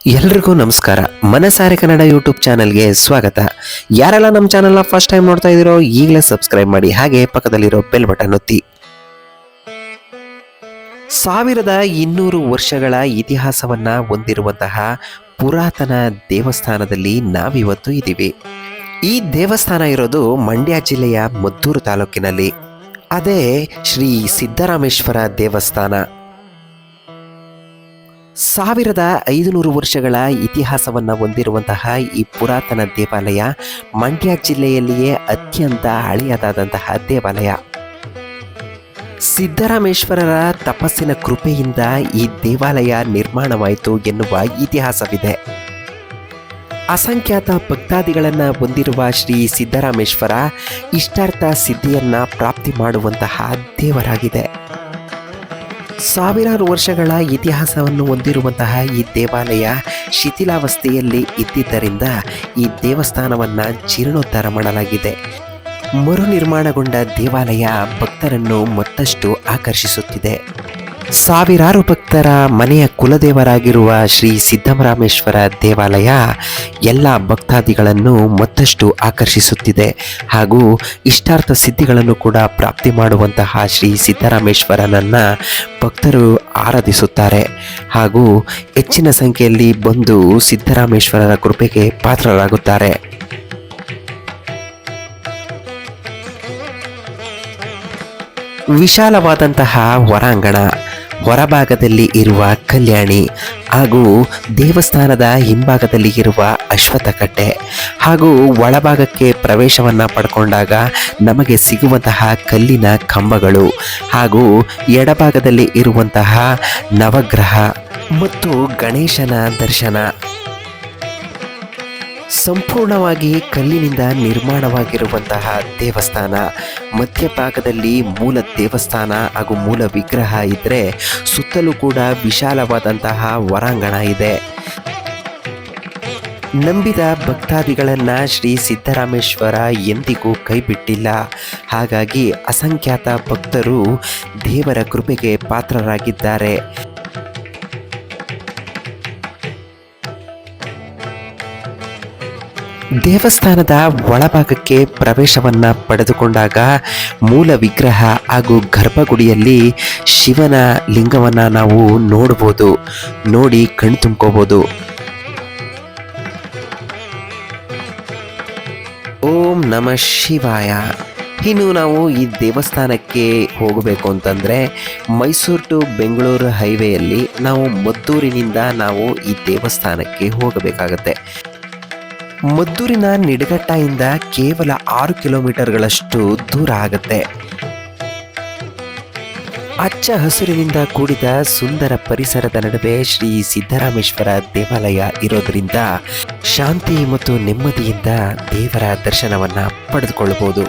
ಎಲ್ರಿಗೂ ನಮಸ್ಕಾರ. ಮನಸಾರೆ ಕನ್ನಡ ಯೂಟ್ಯೂಬ್ ಚಾನಲ್ಗೆ ಸ್ವಾಗತ. ಯಾರೆಲ್ಲ ನಮ್ಮ ಚಾನಲ್ನ ಫಸ್ಟ್ ಟೈಮ್ ನೋಡ್ತಾ ಇದ್ದೀರೋ ಈಗಲೇ ಸಬ್ಸ್ಕ್ರೈಬ್ ಮಾಡಿ, ಹಾಗೆ ಪಕ್ಕದಲ್ಲಿರೋ ಬೆಲ್ ಬಟನ್ ಒತ್ತಿ. 1200 ವರ್ಷಗಳ ಇತಿಹಾಸವನ್ನ ಹೊಂದಿರುವಂತಹ ಪುರಾತನ ದೇವಸ್ಥಾನದಲ್ಲಿ ನಾವಿವತ್ತು ಇದ್ದೀವಿ. ಈ ದೇವಸ್ಥಾನ ಇರೋದು ಮಂಡ್ಯ ಜಿಲ್ಲೆಯ ಮದ್ದೂರು ತಾಲೂಕಿನಲ್ಲಿ. ಅದೇ ಶ್ರೀ ಸಿದ್ದರಾಮೇಶ್ವರ ದೇವಸ್ಥಾನ. 1500 ವರ್ಷಗಳ ಇತಿಹಾಸವನ್ನು ಹೊಂದಿರುವಂತಹ ಈ ಪುರಾತನ ದೇವಾಲಯ ಮಂಡ್ಯ ಜಿಲ್ಲೆಯಲ್ಲಿಯೇ ಅತ್ಯಂತ ಹಳೆಯದಾದಂತಹ ದೇವಾಲಯ. ಸಿದ್ದರಾಮೇಶ್ವರರ ತಪಸ್ಸಿನ ಕೃಪೆಯಿಂದ ಈ ದೇವಾಲಯ ನಿರ್ಮಾಣವಾಯಿತು ಎನ್ನುವ ಇತಿಹಾಸವಿದೆ. ಅಸಂಖ್ಯಾತ ಭಕ್ತಾದಿಗಳನ್ನು ಹೊಂದಿರುವ ಶ್ರೀ ಸಿದ್ದರಾಮೇಶ್ವರ ಇಷ್ಟಾರ್ಥ ಸಿದ್ಧಿಯನ್ನು ಪ್ರಾಪ್ತಿ ಮಾಡುವಂತಹ ದೇವರಾಗಿದೆ. ಸಾವಿರಾರು ವರ್ಷಗಳ ಇತಿಹಾಸವನ್ನು ಹೊಂದಿರುವಂತಹ ಈ ದೇವಾಲಯ ಶಿಥಿಲಾವಸ್ಥೆಯಲ್ಲಿ ಇದ್ದಿದ್ದರಿಂದ ಈ ದೇವಸ್ಥಾನವನ್ನು ಜೀರ್ಣೋದ್ಧಾರ ಮಾಡಲಾಗಿದೆ. ಮರು ನಿರ್ಮಾಣಗೊಂಡ ದೇವಾಲಯ ಭಕ್ತರನ್ನು ಮತ್ತಷ್ಟು ಆಕರ್ಷಿಸುತ್ತಿದೆ. ಸಾವಿರಾರು ಭಕ್ತರ ಮನೆಯ ಕುಲದೇವರಾಗಿರುವ ಶ್ರೀ ಸಿದ್ದರಾಮೇಶ್ವರ ದೇವಾಲಯ ಎಲ್ಲ ಭಕ್ತಾದಿಗಳನ್ನು ಮತ್ತಷ್ಟು ಆಕರ್ಷಿಸುತ್ತಿದೆ. ಹಾಗೂ ಇಷ್ಟಾರ್ಥ ಸಿದ್ಧಿಗಳನ್ನು ಕೂಡ ಪ್ರಾಪ್ತಿ ಮಾಡುವಂತಹ ಶ್ರೀ ಸಿದ್ದರಾಮೇಶ್ವರನನ್ನು ಭಕ್ತರು ಆರಾಧಿಸುತ್ತಾರೆ. ಹಾಗೂ ಹೆಚ್ಚಿನ ಸಂಖ್ಯೆಯಲ್ಲಿ ಬಂದು ಸಿದ್ದರಾಮೇಶ್ವರರ ಕೃಪೆಗೆ ಪಾತ್ರರಾಗುತ್ತಾರೆ. ವಿಶಾಲವಾದಂತಹ ಹೊರಾಂಗಣ, ಹೊರಭಾಗದಲ್ಲಿ ಇರುವ ಕಲ್ಯಾಣಿ ಹಾಗೂ ದೇವಸ್ಥಾನದ ಹಿಂಭಾಗದಲ್ಲಿ ಇರುವ ಅಶ್ವತ್ಥ ಕಟ್ಟೆ ಹಾಗೂ ಒಳಭಾಗಕ್ಕೆ ಪ್ರವೇಶವನ್ನು ಪಡ್ಕೊಂಡಾಗ ನಮಗೆ ಸಿಗುವಂತಹ ಕಲ್ಲಿನ ಕಂಬಗಳು ಹಾಗೂ ಎಡಭಾಗದಲ್ಲಿ ಇರುವಂತಹ ನವಗ್ರಹ ಮತ್ತು ಗಣೇಶನ ದರ್ಶನ. ಸಂಪೂರ್ಣವಾಗಿ ಕಲ್ಲಿನಿಂದ ನಿರ್ಮಾಣವಾಗಿರುವಂತಹ ದೇವಸ್ಥಾನ. ಮಧ್ಯಭಾಗದಲ್ಲಿ ಮೂಲ ದೇವಸ್ಥಾನ ಹಾಗೂ ಮೂಲ ವಿಗ್ರಹ ಇದ್ದರೆ ಸುತ್ತಲೂ ಕೂಡ ವಿಶಾಲವಾದಂತಹ ಹೊರಾಂಗಣ ಇದೆ. ನಂಬಿದ ಭಕ್ತಾದಿಗಳನ್ನು ಶ್ರೀ ಸಿದ್ದರಾಮೇಶ್ವರ ಎಂದಿಗೂ ಕೈಬಿಟ್ಟಿಲ್ಲ. ಹಾಗಾಗಿ ಅಸಂಖ್ಯಾತ ಭಕ್ತರು ದೇವರ ಕೃಪೆಗೆ ಪಾತ್ರರಾಗಿದ್ದಾರೆ. ದೇವಸ್ಥಾನದ ಒಳಭಾಗಕ್ಕೆ ಪ್ರವೇಶವನ್ನು ಪಡೆದುಕೊಂಡಾಗ ಮೂಲ ವಿಗ್ರಹ ಹಾಗೂ ಗರ್ಭಗುಡಿಯಲ್ಲಿ ಶಿವನ ಲಿಂಗವನ್ನು ನಾವು ನೋಡ್ಬೋದು, ನೋಡಿ ಕಣ್ಣು ತುಂಬ್ಕೋಬೋದು. ಓಂ ನಮಃ ಶಿವಾಯ. ಇನ್ನು ನಾವು ಈ ದೇವಸ್ಥಾನಕ್ಕೆ ಹೋಗಬೇಕು ಅಂತಂದರೆ ಮೈಸೂರು ಟು ಬೆಂಗಳೂರು ಹೈವೇಯಲ್ಲಿ ನಾವು ಮದ್ದೂರಿನಿಂದ ನಾವು ಈ ದೇವಸ್ಥಾನಕ್ಕೆ ಹೋಗಬೇಕಾಗತ್ತೆ. ಮದ್ದೂರಿನ ನಿಡಘಟ್ಟದಿಂದ ಕೇವಲ 6 ಕಿಲೋಮೀಟರ್ಗಳಷ್ಟು ದೂರ ಆಗುತ್ತೆ. ಹಚ್ಚ ಹಸಿರಿನಿಂದ ಕೂಡಿದ ಸುಂದರ ಪರಿಸರದ ನಡುವೆ ಶ್ರೀ ಸಿದ್ದರಾಮೇಶ್ವರ ದೇವಾಲಯ ಇರೋದರಿಂದ ಶಾಂತಿ ಮತ್ತು ನೆಮ್ಮದಿಯಿಂದ ದೇವರ ದರ್ಶನವನ್ನು ಪಡೆದುಕೊಳ್ಳಬಹುದು.